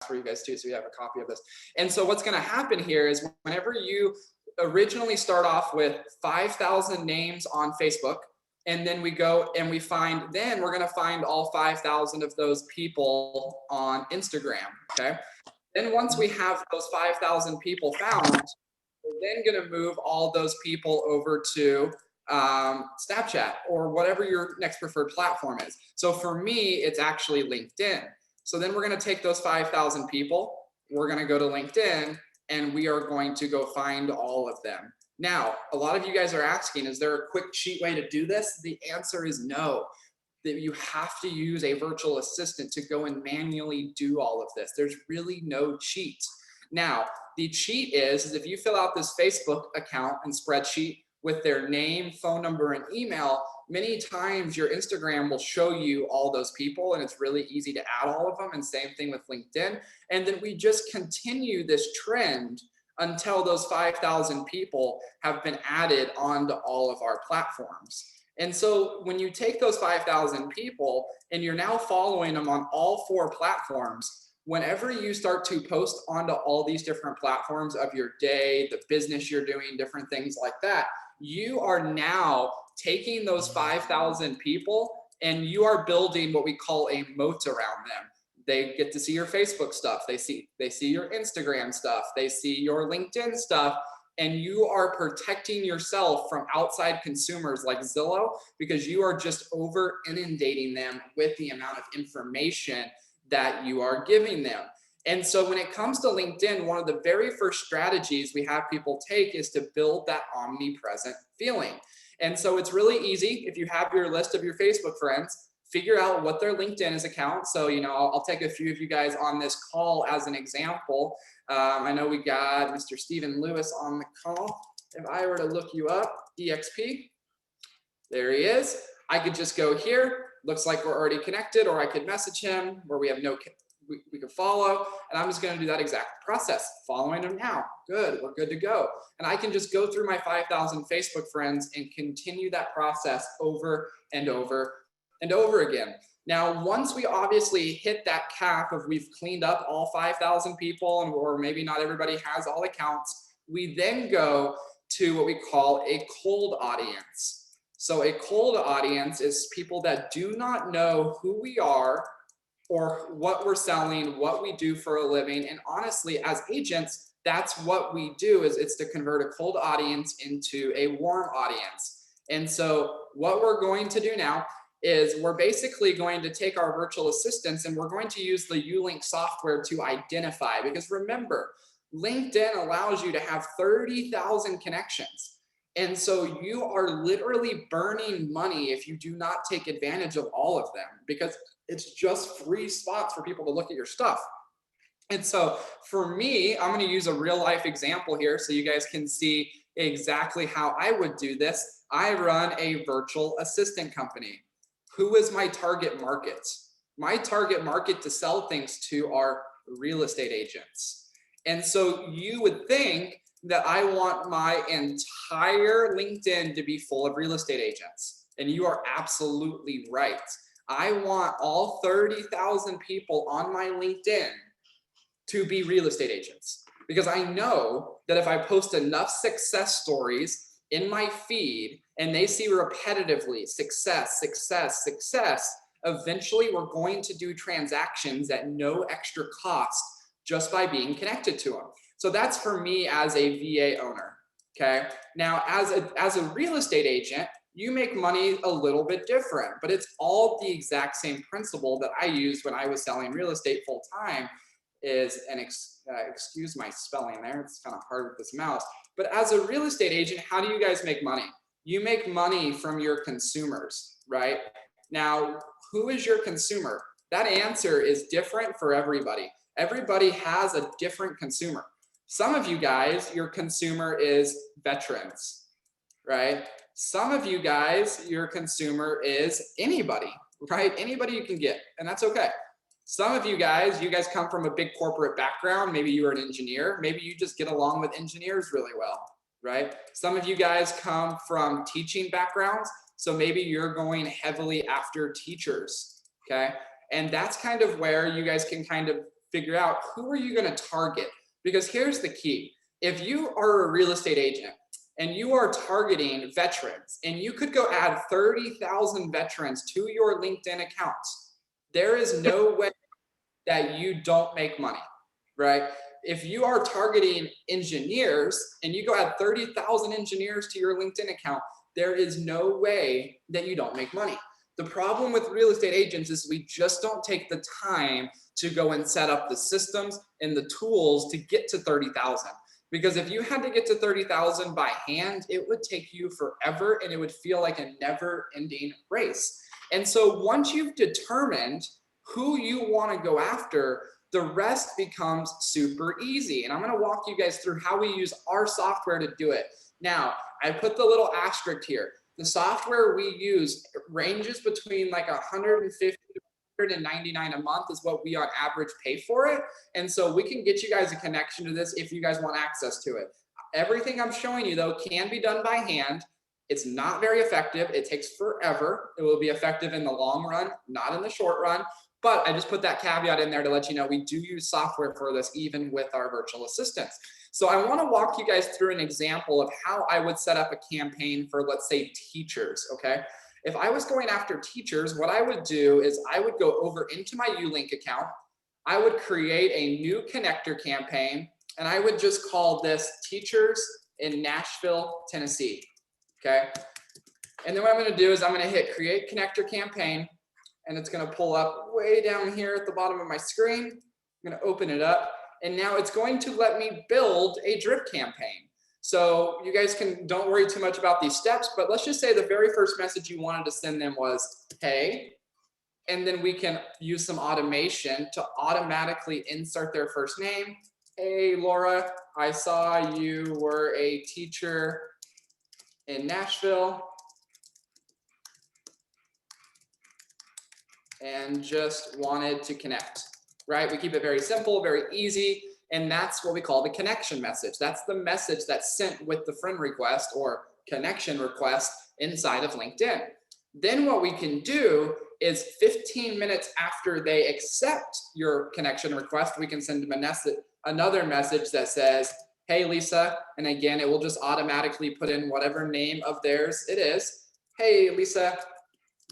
for you guys too, so you have a copy of this. And so what's going to happen here is whenever you originally start off with 5,000 names on Facebook, and then we go and we find, then we're going to find all 5,000 of those people on Instagram. Okay. Then once we have those 5,000 people found, we're then going to move all those people over to Snapchat or whatever your next preferred platform is. So for me, it's actually LinkedIn. So then we're going to take those 5,000 people, we're going to go to LinkedIn, and we are going to go find all of them. Now, a lot of you guys are asking, is there a quick cheat way to do this? The answer is no. That you have to use a virtual assistant to go and manually do all of this. There's really no cheat. Now, the cheat is if you fill out this Facebook account and spreadsheet with their name, phone number, and email, many times your Instagram will show you all those people, and it's really easy to add all of them, and same thing with LinkedIn. And then we just continue this trend until those 5,000 people have been added onto all of our platforms. And so when you take those 5,000 people and you're now following them on all 4 platforms, whenever you start to post onto all these different platforms of your day, the business you're doing, different things like that, you are now taking those 5,000 people and you are building what we call a moat around them. They get to see your Facebook stuff. They see your Instagram stuff. They see your LinkedIn stuff. And you are protecting yourself from outside consumers like Zillow, because you are just over inundating them with the amount of information that you are giving them. And so when it comes to LinkedIn, one of the very first strategies we have people take is to build that omnipresent feeling. And so it's really easy. If you have your list of your Facebook friends, figure out what their LinkedIn is account. So, I'll take a few of you guys on this call as an example. I know we got Mr. Stephen Lewis on the call. If I were to look you up, EXP, there he is. I could just go here. Looks like we're already connected, or I could message him where we have we could follow, and I'm just going to do that exact process, following him now. Good, we're good to go. And I can just go through my 5,000 Facebook friends and continue that process over and over and over again. Now, once we obviously hit that cap of we've cleaned up all 5,000 people, and or maybe not everybody has all accounts, we then go to what we call a cold audience. So a cold audience is people that do not know who we are or what we're selling, what we do for a living. And honestly, as agents, that's what we do, is it's to convert a cold audience into a warm audience. And so what we're going to do now is we're basically going to take our virtual assistants and we're going to use the Ulink software to identify, because remember, LinkedIn allows you to have 30,000 connections. And so you are literally burning money if you do not take advantage of all of them, because it's just free spots for people to look at your stuff. And so for me, I'm going to use a real life example here so you guys can see exactly how I would do this. I run a virtual assistant company. Who is my target market? My target market to sell things to are real estate agents. And so you would think that I want my entire LinkedIn to be full of real estate agents. And you are absolutely right. I want all 30,000 people on my LinkedIn to be real estate agents, because I know that if I post enough success stories in my feed and they see repetitively success, success, success, eventually we're going to do transactions at no extra cost just by being connected to them. So that's for me as a VA owner. Okay. Now, as a real estate agent, you make money a little bit different, but it's all the exact same principle that I used when I was selling real estate full time. Is an excuse my spelling there, it's kind of hard with this mouse. But as a real estate agent, how do you guys make money? You make money from your consumers, right? Now, who is your consumer? That answer is different for everybody. Everybody has a different consumer. Some of you guys, your consumer is veterans, right? Some of you guys, your consumer is anybody, right? Anybody you can get, and that's okay. Some of you guys come from a big corporate background. Maybe you were an engineer. Maybe you just get along with engineers really well, right? Some of you guys come from teaching backgrounds. So maybe you're going heavily after teachers, okay? And that's kind of where you guys can kind of figure out who are you going to target? Because here's the key. If you are a real estate agent and you are targeting veterans and you could go add 30,000 veterans to your LinkedIn accounts, there is no way that you don't make money, right? If you are targeting engineers and you go add 30,000 engineers to your LinkedIn account, there is no way that you don't make money. The problem with real estate agents is we just don't take the time to go and set up the systems and the tools to get to 30,000. Because if you had to get to 30,000 by hand, it would take you forever and it would feel like a never ending race. And so once you've determined who you want to go after, the rest becomes super easy. And I'm going to walk you guys through how we use our software to do it. Now, I put the little asterisk here. The software we use ranges between like 150 to 199 a month is what we on average pay for it. And so we can get you guys a connection to this if you guys want access to it. Everything I'm showing you though can be done by hand. It's not very effective. It takes forever. It will be effective in the long run, not in the short run. But I just put that caveat in there to let you know we do use software for this even with our virtual assistants. So I want to walk you guys through an example of how I would set up a campaign for, let's say, teachers, okay? If I was going after teachers, what I would do is I would go over into my Ulink account. I would create a new connector campaign, and I would just call this Teachers in Nashville, Tennessee, okay? And then what I'm going to do is I'm going to hit Create Connector Campaign, and it's going to pull up way down here at the bottom of my screen. I'm going to open it up. And now it's going to let me build a drip campaign. So you guys don't worry too much about these steps, but let's just say the very first message you wanted to send them was, hey, and then we can use some automation to automatically insert their first name. Hey, Laura, I saw you were a teacher in Nashville and just wanted to connect. Right? We keep it very simple, very easy. And that's what we call the connection message. That's the message that's sent with the friend request or connection request inside of LinkedIn. Then what we can do is 15 minutes after they accept your connection request, we can send them another message that says, hey, Lisa. And again, it will just automatically put in whatever name of theirs it is. Hey, Lisa,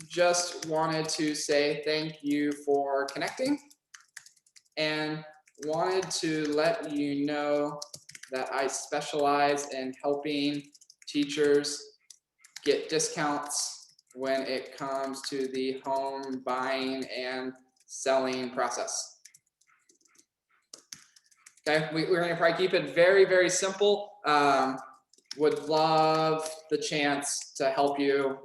just wanted to say thank you for connecting. And wanted to let you know that I specialize in helping teachers get discounts when it comes to the home buying and selling process. Okay, we're gonna probably keep it very, very simple. Would love the chance to help you,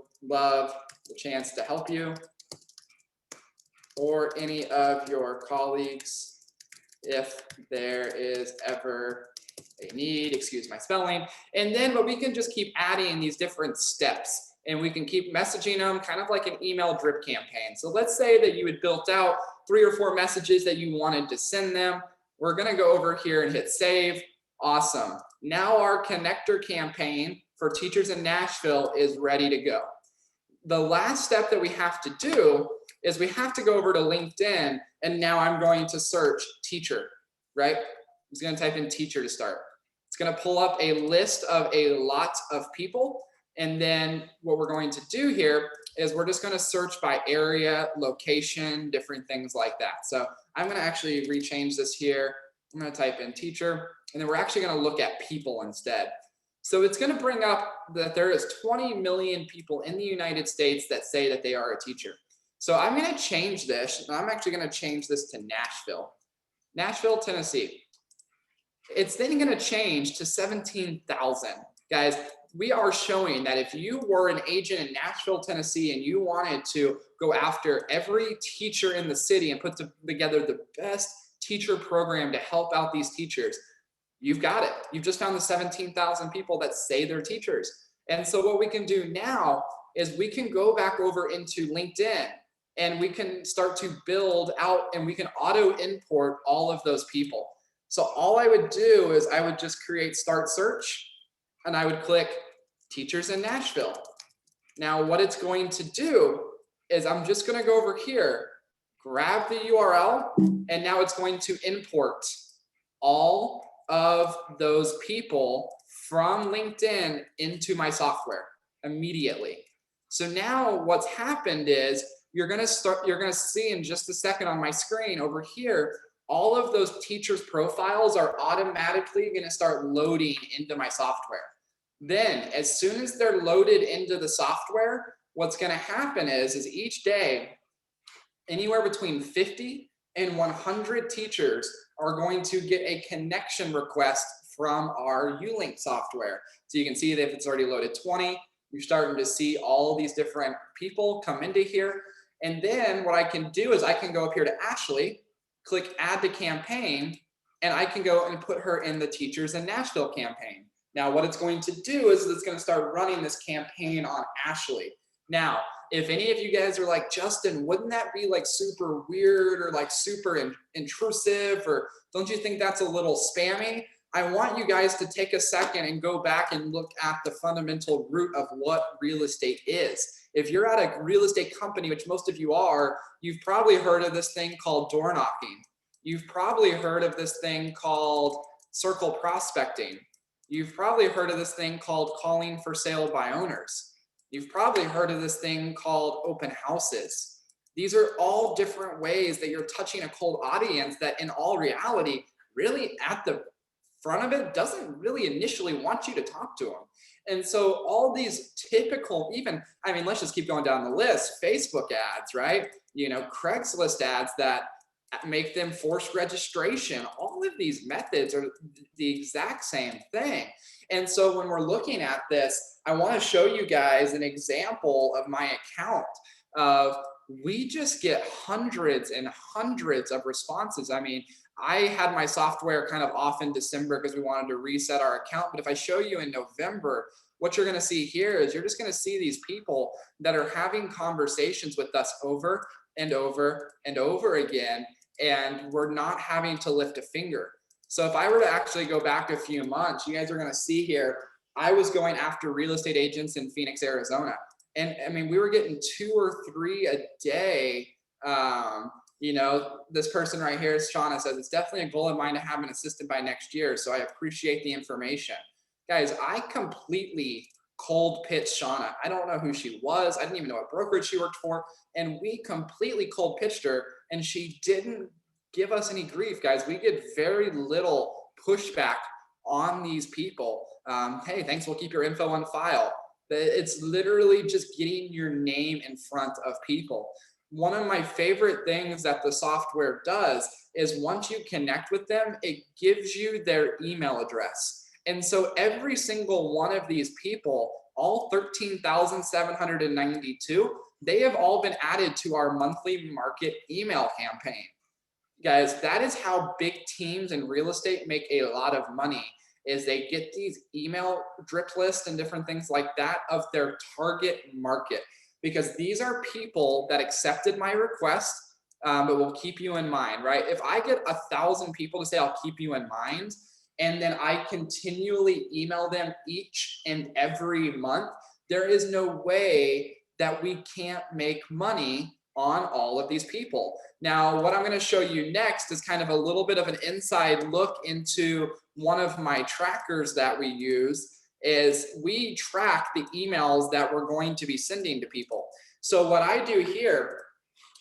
or any of your colleagues if there is ever a need, excuse my spelling. And then, but we can just keep adding these different steps and we can keep messaging them kind of like an email drip campaign. So let's say that you had built out 3 or 4 messages that you wanted to send them. We're gonna go over here and hit save. Awesome. Now our connector campaign for Teachers in Nashville is ready to go. The last step that we have to do is we have to go over to LinkedIn, and now I'm going to search teacher, right? I'm just gonna type in teacher to start. It's gonna pull up a list of a lot of people, and then what we're going to do here is we're just gonna search by area, location, different things like that. So I'm gonna actually rechange this here. I'm gonna type in teacher, and then we're actually gonna look at people instead. So it's gonna bring up that there is 20 million people in the United States that say that they are a teacher. So I'm going to change this. I'm actually going to change this to Nashville, Tennessee. It's then going to change to 17,000. Guys, we are showing that if you were an agent in Nashville, Tennessee, and you wanted to go after every teacher in the city and put together the best teacher program to help out these teachers, you've got it. You've just found the 17,000 people that say they're teachers. And so what we can do now is we can go back over into LinkedIn and we can start to build out and we can auto import all of those people. So all I would do is I would just create start search and I would click Teachers in Nashville. Now what it's going to do is I'm just going to go over here grab the URL, and now it's going to import all of those people from LinkedIn into my software immediately. So now what's happened is you're going to see in just a second on my screen over here, all of those teachers' profiles are automatically going to start loading into my software. Then as soon as they're loaded into the software, what's going to happen is each day, anywhere between 50 and 100 teachers are going to get a connection request from our Ulink software. So you can see that if it's already loaded 20, you're starting to see all these different people come into here. And then what I can do is I can go up here to Ashley, click add to campaign, and I can go and put her in the Teachers in Nashville campaign. Now what it's going to do is it's going to start running this campaign on Ashley. Now, if any of you guys are like, Justin, wouldn't that be like super weird or like super intrusive, or don't you think that's a little spammy? I want you guys to take a second and go back and look at the fundamental root of what real estate is. If you're at a real estate company, which most of you are, you've probably heard of this thing called door knocking. You've probably heard of this thing called circle prospecting. You've probably heard of this thing called calling for sale by owners. You've probably heard of this thing called open houses. These are all different ways that you're touching a cold audience that in all reality, really at the front of it doesn't really initially want you to talk to them. And so all these typical, even, I mean, let's just keep going down the list, Facebook ads, right? You know, Craigslist ads that make them forced registration. All of these methods are the exact same thing. And so when we're looking at this, I want to show you guys an example of my account of we just get hundreds and hundreds of responses. I mean, I had my software kind of off in December because we wanted to reset our account. But if I show you in November, what you're going to see here is you're just going to see these people that are having conversations with us over and over and over again. And we're not having to lift a finger. So if I were to actually go back a few months, you guys are going to see here, I was going after real estate agents in Phoenix, Arizona. And I mean, we were getting 2 or 3 a day. You know, this person right here, Shauna, says, it's definitely a goal of mine to have an assistant by next year. So I appreciate the information. Guys, I completely cold pitched Shauna. I don't know who she was. I didn't even know what brokerage she worked for. And we completely cold pitched her, and she didn't give us any grief, guys. We get very little pushback on these people. Hey, thanks, we'll keep your info on file. It's literally just getting your name in front of people. One of my favorite things that the software does is once you connect with them, it gives you their email address. And so every single one of these people, all 13,792, they have all been added to our monthly market email campaign. Guys, that is how big teams in real estate make a lot of money, is they get these email drip lists and different things like that of their target market. Because these are people that accepted my request, but will keep you in mind, right? If I get 1,000 people to say, I'll keep you in mind, and then I continually email them each and every month, there is no way that we can't make money on all of these people. Now, what I'm going to show you next is kind of a little bit of an inside look into one of my trackers that we use. Is we track the emails that we're going to be sending to people. So what I do here,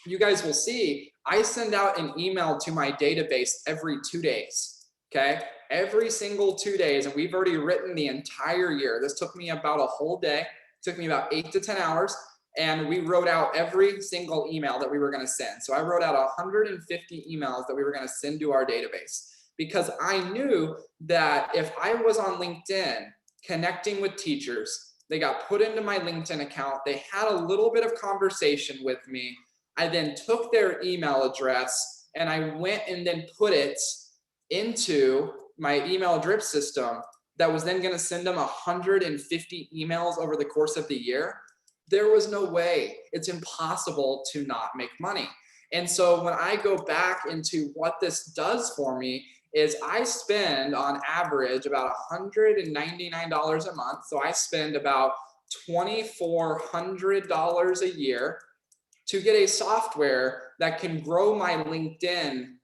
you guys will see, I send out an email to my database every 2 days, okay? Every single 2 days, and we've already written the entire year. This took me about a whole day. It took me about 8 to 10 hours, and we wrote out every single email that we were gonna send. So I wrote out 150 emails that we were gonna send to our database, because I knew that if I was on LinkedIn, connecting with teachers, they got put into my LinkedIn account, they had a little bit of conversation with me, I then took their email address and I went and then put it into my email drip system that was then going to send them 150 emails over the course of the year. There was no way. It's impossible to not make money. And so when I go back into what this does for me, is I spend on average about $199 a month. So I spend about $2,400 a year to get a software that can grow my LinkedIn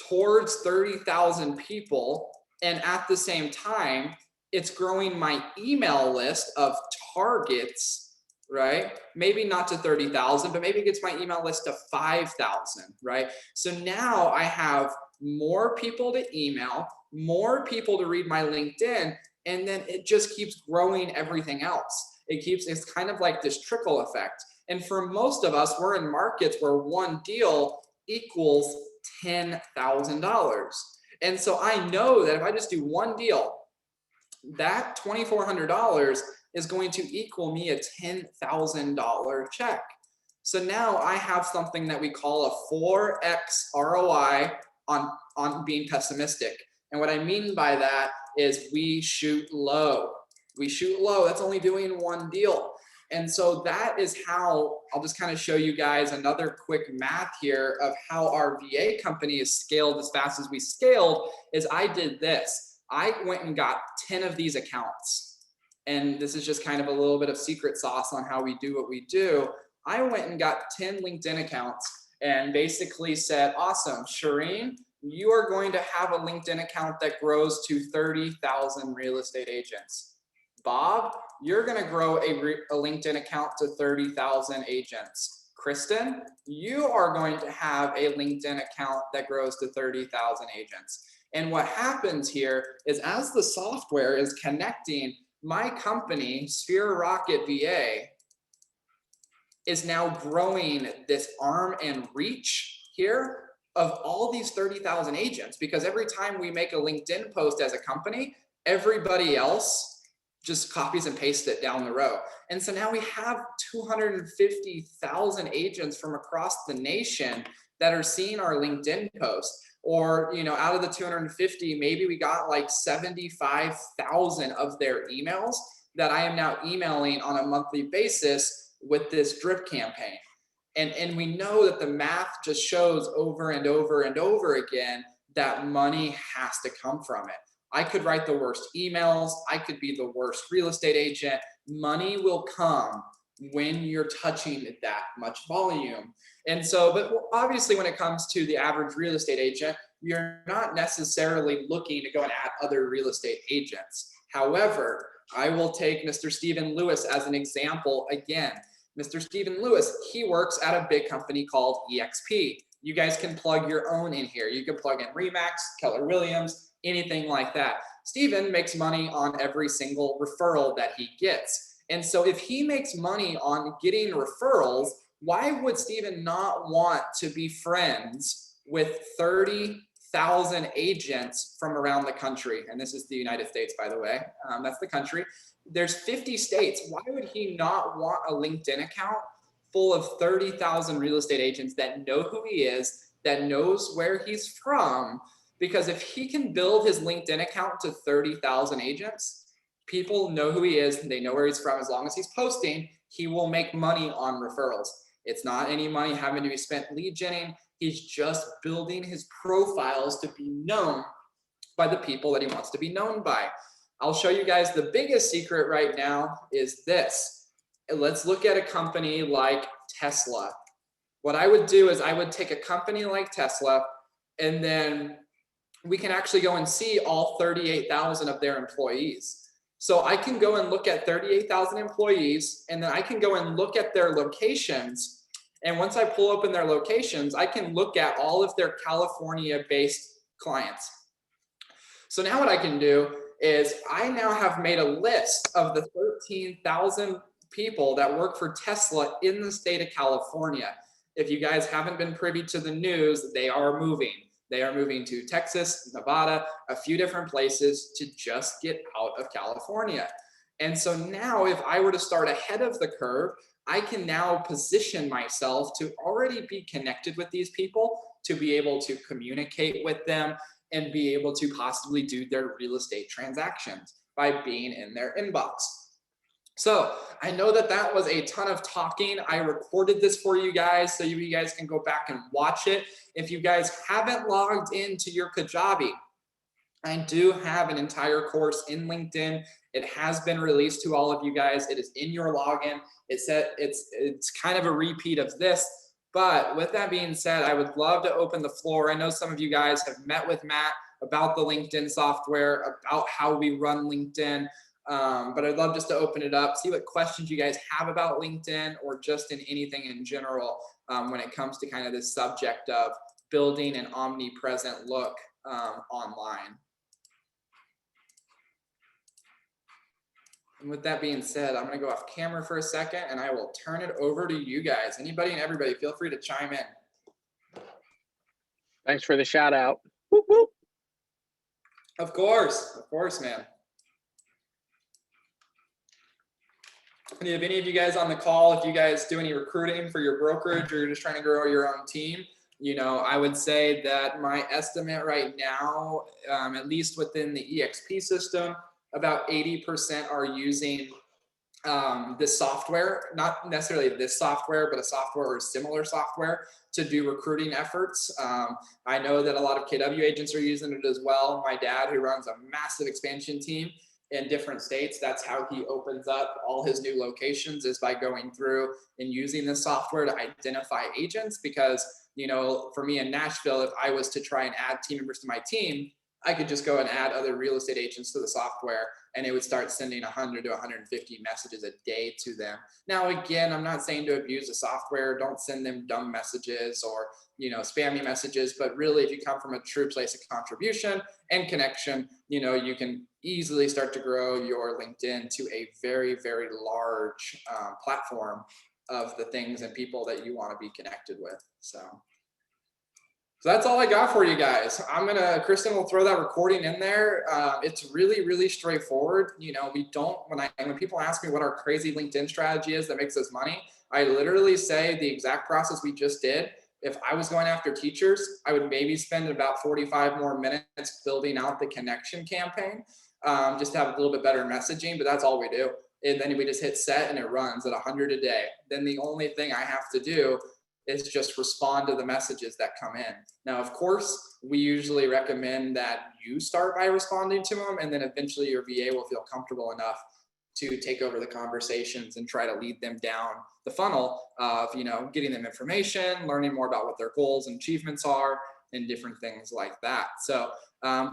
towards 30,000 people. And at the same time, it's growing my email list of targets, right? Maybe not to 30,000, but maybe it gets my email list to 5,000, right? So now I have more people to email, more people to read my LinkedIn, and then it just keeps growing everything else. It's kind of like this trickle effect. And for most of us, we're in markets where one deal equals $10,000. And so I know that if I just do one deal, that $2,400 is going to equal me a $10,000 check. So now I have something that we call a 4x ROI on being pessimistic. And what I mean by that is we shoot low. We shoot low. That's only doing one deal. And so that is how I'll just kind of show you guys another quick math here of how our VA company is scaled as fast as we scaled. Is I did this. I went and got 10 of these accounts. And this is just kind of a little bit of secret sauce on how we do what we do. I went and got 10 LinkedIn accounts and basically said, awesome, Shireen, you are going to have a LinkedIn account that grows to 30,000 real estate agents. Bob, you're going to grow a LinkedIn account to 30,000 agents. Kristen, you are going to have a LinkedIn account that grows to 30,000 agents. And what happens here is as the software is connecting, my company, Sphere Rocket VA, is now growing this arm and reach here of all these 30,000 agents, because every time we make a LinkedIn post as a company, everybody else just copies and pastes it down the row. And so now we have 250,000 agents from across the nation that are seeing our LinkedIn post. Or, you know, out of the 250, maybe we got like 75,000 of their emails that I am now emailing on a monthly basis with this drip campaign. And we know that the math just shows over and over and over again that money has to come from it. I could write the worst emails. I could be the worst real estate agent. Money will come when you're touching that much volume. And so, but obviously when it comes to the average real estate agent, you're not necessarily looking to go and add other real estate agents. However, I will take Mr. Stephen Lewis as an example again. Mr. Stephen Lewis, he works at a big company called EXP. You guys can plug your own in here. You can plug in Remax, Keller Williams, anything like that. Stephen makes money on every single referral that he gets. And so if he makes money on getting referrals, why would Stephen not want to be friends with 30,000 agents from around the country? And this is the United States, by the way. That's the country. There's 50 states. Why would he not want a LinkedIn account full of 30,000 real estate agents that know who he is, that knows where he's from? Because if he can build his LinkedIn account to 30,000 agents, people know who he is, and they know where he's from. As long as he's posting, he will make money on referrals. It's not any money having to be spent lead genning. He's just building his profiles to be known by the people that he wants to be known by. I'll show you guys the biggest secret right now is this. Let's look at a company like Tesla. What I would do is I would take a company like Tesla, and then we can actually go and see all 38,000 of their employees. So I can go and look at 38,000 employees, and then I can go and look at their locations. And once I pull open their locations, I can look at all of their California-based clients. So now what I can do is I now have made a list of the 13,000 people that work for Tesla in the state of California. If you guys haven't been privy to the news, they are moving. They are moving to Texas, Nevada, a few different places to just get out of California. And so now if I were to start ahead of the curve, I can now position myself to already be connected with these people, to be able to communicate with them and be able to possibly do their real estate transactions by being in their inbox. So I know that that was a ton of talking. I recorded this for you guys so you guys can go back and watch it. If you guys haven't logged into your Kajabi, I do have an entire course in LinkedIn. It has been released to all of you guys. It is in your login. It's kind of a repeat of this, But with that being said, I would love to open the floor. I know some of you guys have met with Matt about the LinkedIn software, about how we run LinkedIn. But I'd love just to open it up, see what questions you guys have about LinkedIn or just in anything in general when it comes to kind of this subject of building an omnipresent look online. And with that being said, I'm going to go off camera for a second and I will turn it over to you guys. Anybody and everybody, feel free to chime in. Thanks for the shout out. Whoop, whoop. Of course, man. And if any of you guys on the call, if you guys do any recruiting for your brokerage or you're just trying to grow your own team, you know, I would say that my estimate right now, at least within the EXP system, about 80% are using this software, not necessarily this software, but a software or similar software to do recruiting efforts. I know that a lot of KW agents are using it as well. My dad, who runs a massive expansion team in different states, that's how he opens up all his new locations, is by going through and using this software to identify agents. Because, you know, for me in Nashville, if I was to try and add team members to my team, I could just go and add other real estate agents to the software and it would start sending 100 to 150 messages a day to them. Now, again, I'm not saying to abuse the software. Don't send them dumb messages or, you know, spammy messages. But really, if you come from a true place of contribution and connection, you know, you can easily start to grow your LinkedIn to a very, very large platform of the things and people that you want to be connected with. So that's all I got for you guys. Kristen will throw that recording in there. It's really, really straightforward. You know, when people ask me what our crazy LinkedIn strategy is that makes us money, I literally say the exact process we just did. If I was going after teachers, I would maybe spend about 45 more minutes building out the connection campaign, just to have a little bit better messaging, but that's all we do. And then we just hit set and it runs at 100 a day. Then the only thing I have to do is just respond to the messages that come in. Now, of course, we usually recommend that you start by responding to them, and then eventually your VA will feel comfortable enough to take over the conversations and try to lead them down the funnel of, you know, getting them information, learning more about what their goals and achievements are, and different things like that. So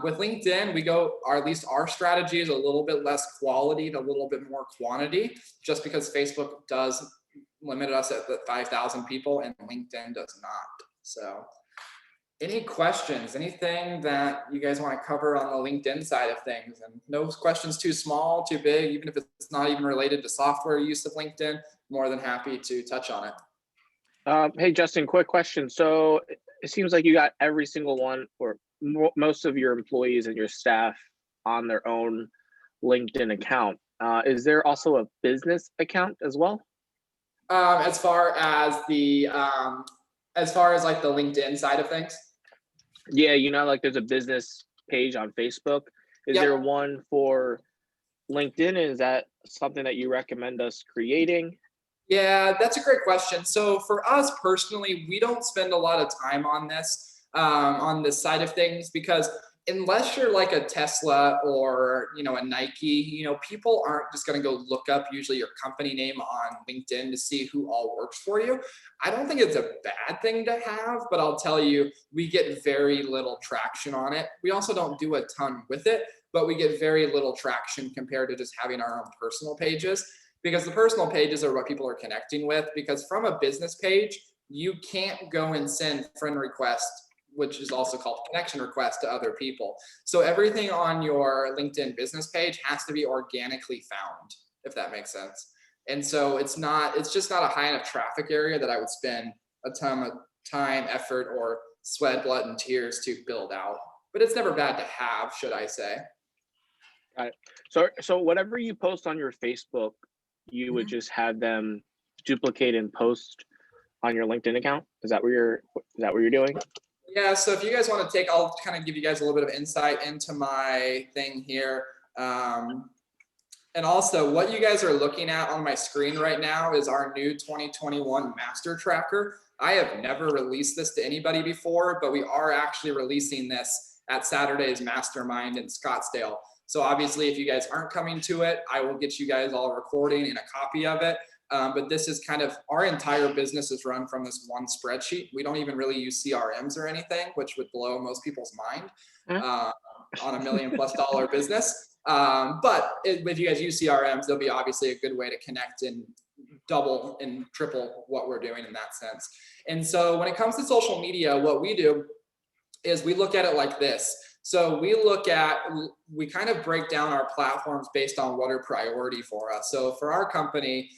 with LinkedIn, at least our strategy is a little bit less quality to a little bit more quantity, just because Facebook does limit us at the 5,000 people and LinkedIn does not. So any questions, anything that you guys want to cover on the LinkedIn side of things? And no questions too small, too big, even if it's not even related to software use of LinkedIn, more than happy to touch on it. Hey, Justin, quick question. So it seems like you got every single one or most of your employees and your staff on their own LinkedIn account. Is there also a business account as well? As far as like the LinkedIn side of things? Yeah, you know, like there's a business page on Facebook. Is there one for LinkedIn? Is that something that you recommend us creating? Yeah, that's a great question. So for us personally, we don't spend a lot of time on this side of things, because unless you're like a Tesla or, you know, a Nike, you know, people aren't just going to go look up usually your company name on LinkedIn to see who all works for you. I don't think it's a bad thing to have, but I'll tell you, we get very little traction on it. We also don't do a ton with it, but we get very little traction compared to just having our own personal pages, because the personal pages are what people are connecting with. Because from a business page, you can't go and send friend requests, which is also called connection requests, to other people. So everything on your LinkedIn business page has to be organically found, if that makes sense. And so it's just not a high enough traffic area that I would spend a ton of time, effort, or sweat, blood, and tears to build out. But it's never bad to have, should I say. Got it. So whatever you post on your Facebook, you would just have them duplicate and post on your LinkedIn account? Is that what you're doing? Yeah, so if you guys want to I'll kind of give you guys a little bit of insight into my thing here. And also what you guys are looking at on my screen right now is our new 2021 Master Tracker. I have never released this to anybody before, but we are actually releasing this at Saturday's Mastermind in Scottsdale. So obviously, if you guys aren't coming to it, I will get you guys all a recording and a copy of it. But this is kind of, our entire business is run from this one spreadsheet. We don't even really use CRMs or anything, which would blow most people's mind on $1 million+ business. But if you guys use CRMs, there'll be obviously a good way to connect and double and triple what we're doing in that sense. And so when it comes to social media, what we do is we look at it like this. So we kind of break down our platforms based on what are priority for us. So for our company,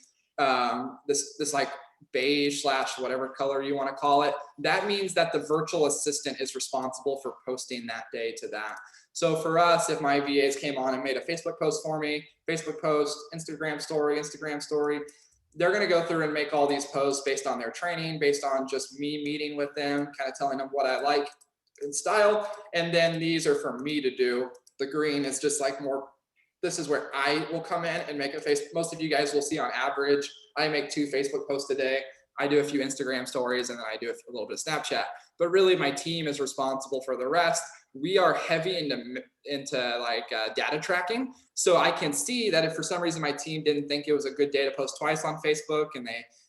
this like beige / whatever color you want to call it, that means that the virtual assistant is responsible for posting that day to that. So for us, if my VAs came on and made a Facebook post for me, Facebook post, Instagram story, they're going to go through and make all these posts based on their training, based on just me meeting with them, kind of telling them what I like in style. And then these are for me to do. The green is just like more, this is where I will come in and make a face. Most of you guys will see on average, I make 2 Facebook posts a day. I do a few Instagram stories, and then I do a little bit of Snapchat. But really, my team is responsible for the rest. We are heavy into like data tracking. So I can see that if for some reason my team didn't think it was a good day to post twice on Facebook, and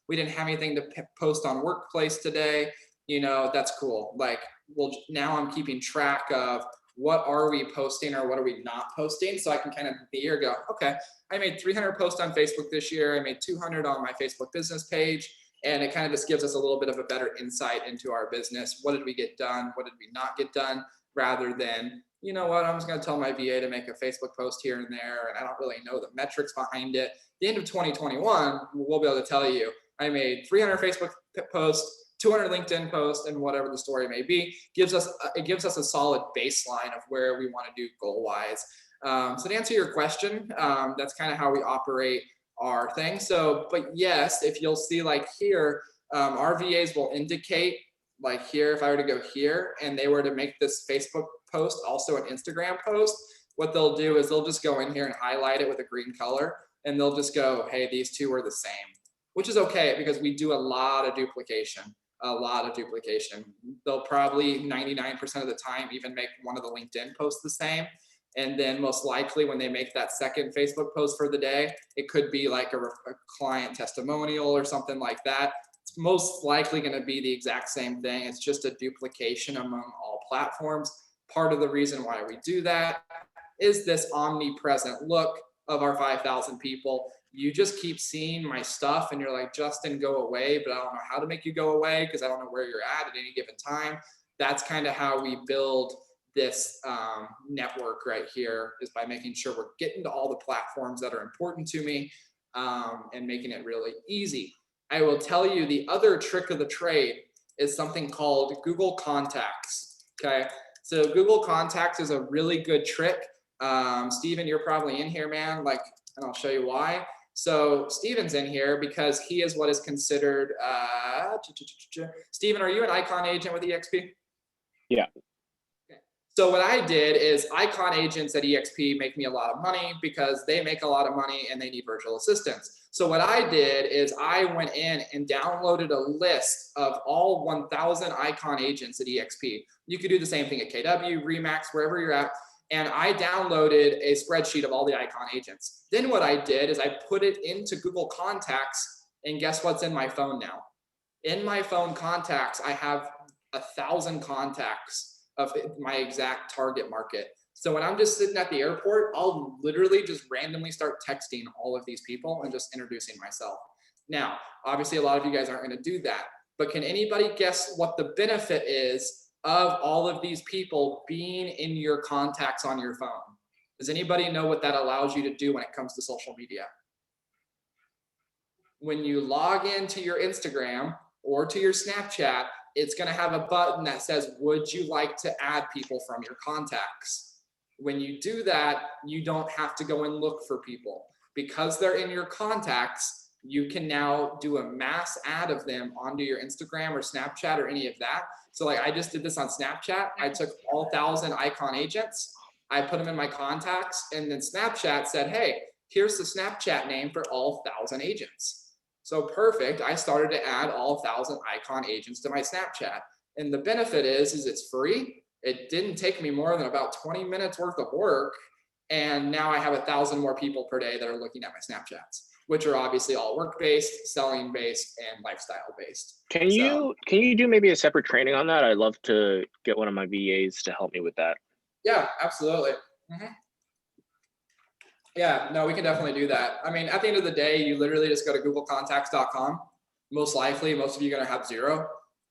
we didn't have anything to post on Workplace today, that's cool. Like, well, now I'm keeping track of what are we posting or what are we not posting. So I can kind of the year go, okay, I made 300 posts on Facebook this year. I made 200 on my Facebook business page. And it kind of just gives us a little bit of a better insight into our business. What did we get done? What did we not get done? Rather than, you know what, I'm just going to tell my VA to make a Facebook post here and there, and I don't really know the metrics behind it. At the end of 2021, we'll be able to tell you, I made 300 Facebook posts, 200 LinkedIn posts, and whatever the story may be. It gives us a solid baseline of where we want to do goal-wise. So to answer your question, that's kind of how we operate our thing. So, but yes, if you'll see like here, our VAs will indicate like here, if I were to go here and they were to make this Facebook post also an Instagram post, what they'll do is they'll just go in here and highlight it with a green color, and they'll just go, hey, these two are the same, which is okay because we do a lot of duplication. They'll probably 99% of the time even make one of the LinkedIn posts the same. And then most likely when they make that second Facebook post for the day, it could be like a client testimonial or something like that. It's most likely going to be the exact same thing. It's just a duplication among all platforms. Part of the reason why we do that is this omnipresent look of our 5,000 people. You just keep seeing my stuff and you're like, Justin, go away, but I don't know how to make you go away because I don't know where you're at any given time. That's kind of how we build this network right here, is by making sure we're getting to all the platforms that are important to me and making it really easy. I will tell you the other trick of the trade is something called Google Contacts. Okay, so Google Contacts is a really good trick. Steven, you're probably in here, man, like, and I'll show you why. So Steven's in here because he is what is considered, Steven, are you an Icon agent with EXP? Yeah. So what I did is Icon agents at EXP make me a lot of money because they make a lot of money and they need virtual assistants. So what I did is I went in and downloaded a list of all 1,000 Icon agents at EXP. You could do the same thing at KW, Remax, wherever you're at. And I downloaded a spreadsheet of all the Icon agents. Then what I did is I put it into Google Contacts, and guess what's in my phone now? In my phone contacts, I have 1,000 contacts of my exact target market. So when I'm just sitting at the airport, I'll literally just randomly start texting all of these people and just introducing myself. Now, obviously a lot of you guys aren't going to do that, but can anybody guess what the benefit is of all of these people being in your contacts on your phone? Does anybody know what that allows you to do when it comes to social media? When you log into your Instagram or to your Snapchat, it's going to have a button that says, would you like to add people from your contacts? When you do that, you don't have to go and look for people. Because they're in your contacts, you can now do a mass add of them onto your Instagram or Snapchat or any of that. So like I just did this on Snapchat. I took all 1,000 Icon agents, I put them in my contacts, and then Snapchat said, hey, here's the Snapchat name for all 1,000 agents. So perfect. I started to add all 1,000 Icon agents to my Snapchat. And the benefit is it's free. It didn't take me more than about 20 minutes worth of work. And now I have 1,000 more people per day that are looking at my Snapchats. which are obviously all work-based, selling-based, and lifestyle-based. Can you do maybe a separate training on that? I'd love to get one of my VAs to help me with that. Yeah, absolutely. Yeah, no, we can definitely do that. I mean, at the end of the day, you literally just go to googlecontacts.com. Most likely, most of you are going to have zero.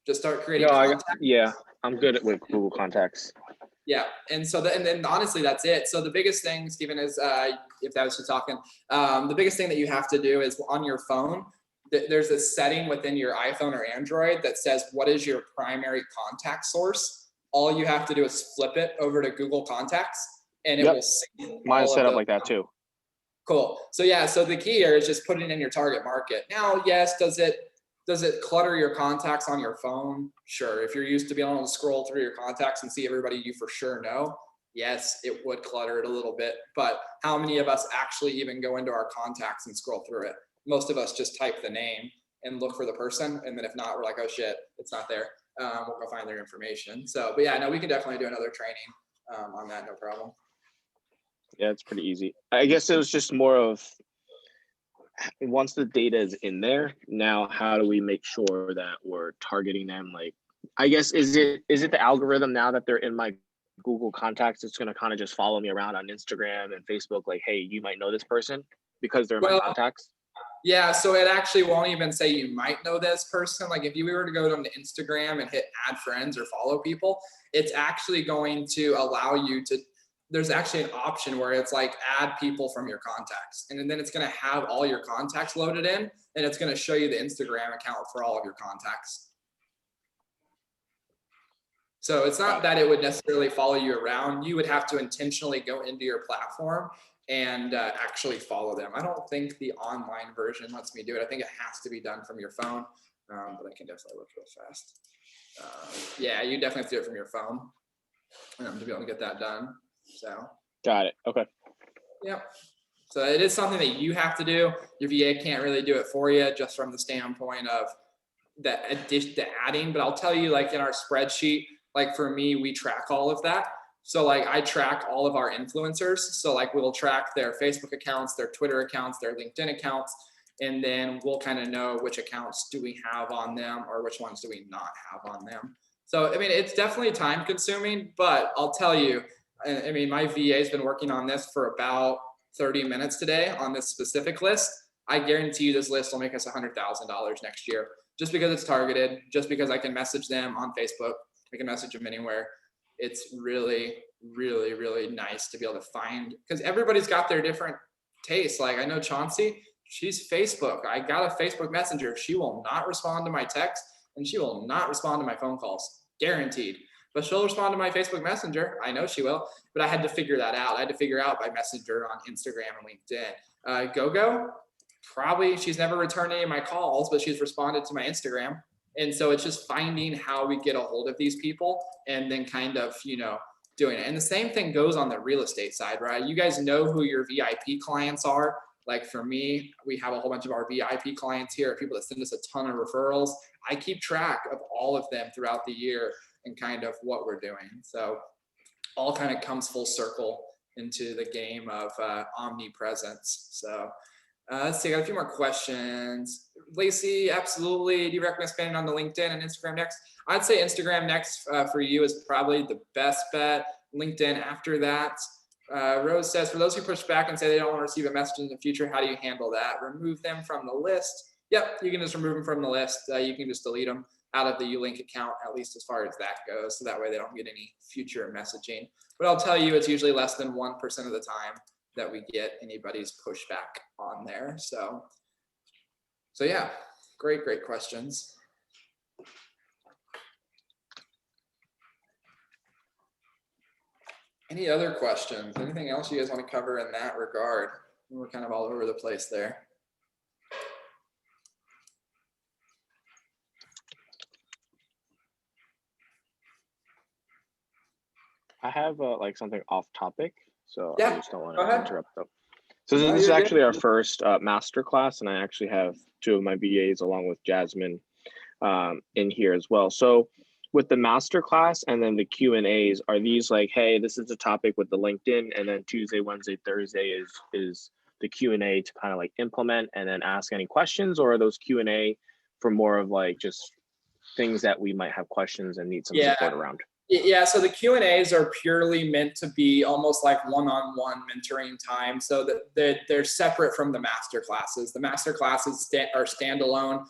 Just start creating contacts. Yeah, I'm good with Google Contacts. Yeah, and so and then honestly, that's it. So the biggest thing, Stephen, is if that was you talking, the biggest thing that you have to do is on your phone. There's a setting within your iPhone or Android that says what is your primary contact source. All you have to do is flip it over to Google Contacts, and it will sync. Mine's set up like that too. Cool. So yeah, so the key here is just putting in your target market. Now, yes, does it clutter your contacts on your phone? Sure. If you're used to being able to scroll through your contacts and see everybody you for sure know, yes, it would clutter it a little bit. But how many of us actually even go into our contacts and scroll through it? Most of us just type the name and look for the person. And then if not, we're like, oh shit, it's not there. We'll go find their information. So, but yeah, no, we can definitely do another training on that. No problem. Yeah, it's pretty easy. I guess it was just more of once the data is in there, now how do we make sure that we're targeting them? Like, I guess, is it the algorithm now that they're in my Google Contacts, it's going to kind of just follow me around on Instagram and Facebook, like, hey, you might know this person because they're in my contacts? Yeah, so it actually won't even say you might know this person. Like if you were to go to Instagram and hit add friends or follow people, it's actually going to allow you to, there's actually an option where it's like add people from your contacts. And then it's going to have all your contacts loaded in, and it's going to show you the Instagram account for all of your contacts. So it's not that it would necessarily follow you around. You would have to intentionally go into your platform and actually follow them. I don't think the online version lets me do it. I think it has to be done from your phone, but I can definitely look real fast. Yeah, you definitely have to do it from your phone to be able to get that done. So got it. Okay. Yep. So it is something that you have to do. Your VA can't really do it for you, just from the standpoint of the adding. But I'll tell you, like in our spreadsheet, like for me, we track all of that. So like I track all of our influencers. So like we'll track their Facebook accounts, their Twitter accounts, their LinkedIn accounts, and then we'll kind of know which accounts do we have on them or which ones do we not have on them. So, I mean, it's definitely time consuming, but I'll tell you, I mean, my VA has been working on this for about 30 minutes today on this specific list. I guarantee you this list will make us $100,000 next year, just because it's targeted, just because I can message them on Facebook. I can message them anywhere. It's really, really, really nice to be able to find, because everybody's got their different tastes. Like I know Chauncey, she's Facebook. I got a Facebook Messenger. She will not respond to my text, and she will not respond to my phone calls, guaranteed. But she'll respond to my Facebook Messenger. I know she will, but I had to figure that out. I had to figure out by Messenger on Instagram and LinkedIn. GoGo, probably she's never returned any of my calls, but she's responded to my Instagram. And so it's just finding how we get a hold of these people and then kind of, you know, doing it. And the same thing goes on the real estate side, right? You guys know who your VIP clients are. Like for me, we have a whole bunch of our VIP clients here, people that send us a ton of referrals. I keep track of all of them throughout the year and kind of what we're doing. So all kind of comes full circle into the game of omnipresence. So let's see, I got a few more questions. Lacey, absolutely. Do you recommend spending on the LinkedIn and Instagram next? I'd say Instagram next for you is probably the best bet. LinkedIn after that. Rose says, for those who push back and say they don't want to receive a message in the future, how do you handle that? Remove them from the list. Yep, you can just remove them from the list. You can just delete them out of the Ulink account, at least as far as that goes. So that way they don't get any future messaging. But I'll tell you, it's usually less than 1% of the time that we get anybody's pushback on there. So yeah, great questions. Any other questions? Anything else you guys want to cover in that regard? We're kind of all over the place there. I have like something off topic, so yeah, I just don't want to interrupt them. So this is actually our first master class, and I actually have two of my VAs along with Jasmine in here as well. So with the master class and then the Q&As, are these like, hey, this is the topic with the LinkedIn, and then Tuesday, Wednesday, Thursday is the Q&A to kind of like implement and then ask any questions, or are those Q&A for more of like just things that we might have questions and need some support around? Yeah, so the Q&As are purely meant to be almost like one-on-one mentoring time, so that they're separate from the master classes. The master classes are standalone.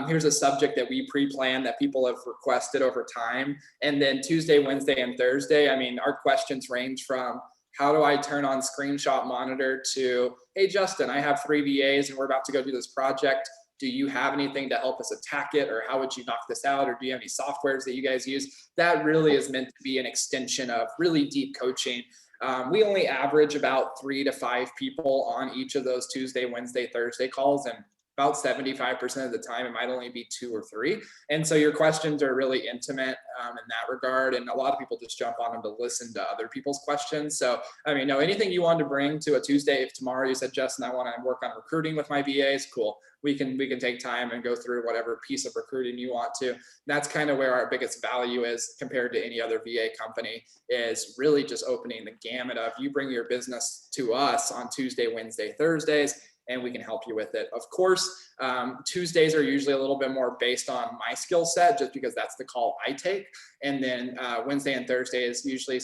Here's a subject that we pre-plan that people have requested over time. And then Tuesday, Wednesday, and Thursday, I mean, our questions range from how do I turn on Screenshot Monitor to, hey, Justin, I have 3 VAs and we're about to go do this project. Do you have anything to help us attack it? Or how would you knock this out? Or do you have any softwares that you guys use? That really is meant to be an extension of really deep coaching. We only average about 3 to 5 people on each of those Tuesday, Wednesday, Thursday calls. And about 75% of the time, it might only be 2 or 3. And so your questions are really intimate in that regard. And a lot of people just jump on them to listen to other people's questions. So, I mean, no, anything you want to bring to a Tuesday, if tomorrow you said, Justin, I want to work on recruiting with my VAs, cool. We can take time and go through whatever piece of recruiting you want to. That's kind of where our biggest value is compared to any other VA company, is really just opening the gamut of you bring your business to us on Tuesday, Wednesday, Thursdays, and we can help you with it. Of course, Tuesdays are usually a little bit more based on my skill set, just because that's the call I take. And then Wednesday and Thursday is usually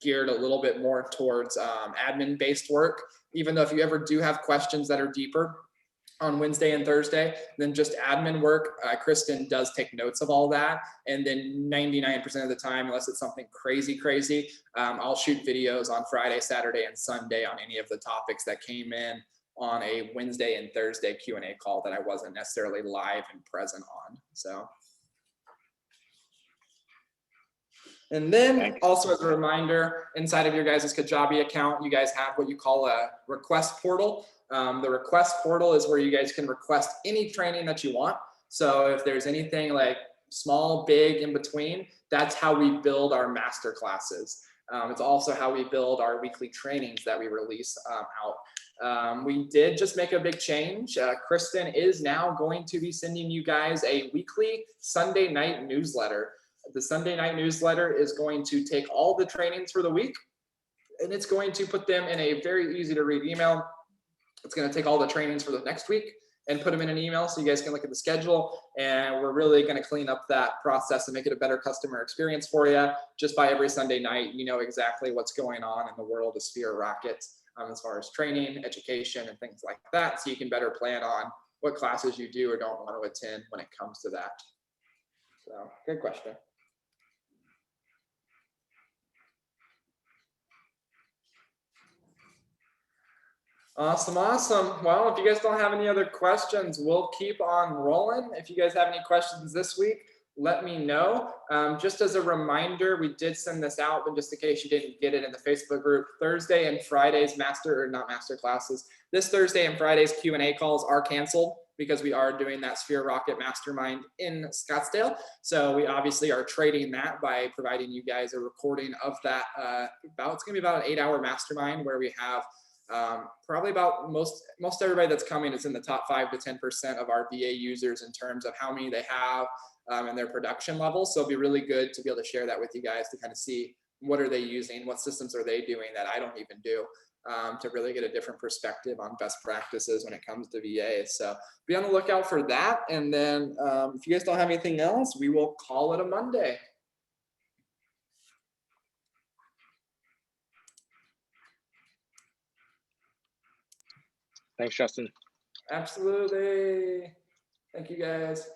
geared a little bit more towards admin-based work. Even though if you ever do have questions that are deeper on Wednesday and Thursday, then just admin work, Kristen does take notes of all that. And then 99% of the time, unless it's something crazy, I'll shoot videos on Friday, Saturday, and Sunday on any of the topics that came in on a Wednesday and Thursday Q&A call that I wasn't necessarily live and present on. So. And then also as a reminder, inside of your guys' Kajabi account, you guys have what you call a request portal. The request portal is where you guys can request any training that you want. So if there's anything like small, big, in between, that's how we build our master classes. It's also how we build our weekly trainings that we release out. We did just make a big change. Kristen is now going to be sending you guys a weekly Sunday night newsletter. The Sunday night newsletter is going to take all the trainings for the week, and it's going to put them in a very easy to read email. It's going to take all the trainings for the next week and put them in an email so you guys can look at the schedule. And we're really going to clean up that process and make it a better customer experience for you. Just by every Sunday night, you know exactly what's going on in the world of Sphere Rockets as far as training, education, and things like that. So you can better plan on what classes you do or don't want to attend when it comes to that. So good question. Awesome. Well, if you guys don't have any other questions, we'll keep on rolling. If you guys have any questions this week, let me know. Just as a reminder, we did send this out, but just in case you didn't get it in the Facebook group, Thursday and Friday's not master classes. This Thursday and Friday's Q&A calls are canceled because we are doing that Sphere Rocket Mastermind in Scottsdale. So we obviously are trading that by providing you guys a recording of that. It's going to be about an 8-hour mastermind where we have probably about most everybody that's coming is in the top 5 to 10% of our VA users in terms of how many they have and their production levels. So it'll be really good to be able to share that with you guys to kind of see what are they using, what systems are they doing that I don't even do, to really get a different perspective on best practices when it comes to VA. So be on the lookout for that. And then if you guys don't have anything else, we will call it a Monday. Thanks, Justin. Absolutely. Thank you, guys.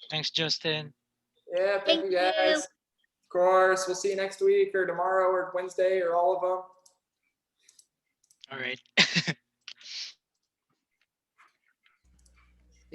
Thanks, Justin. Yeah, thank you, guys. Of course, we'll see you next week or tomorrow or Wednesday or all of them. All right.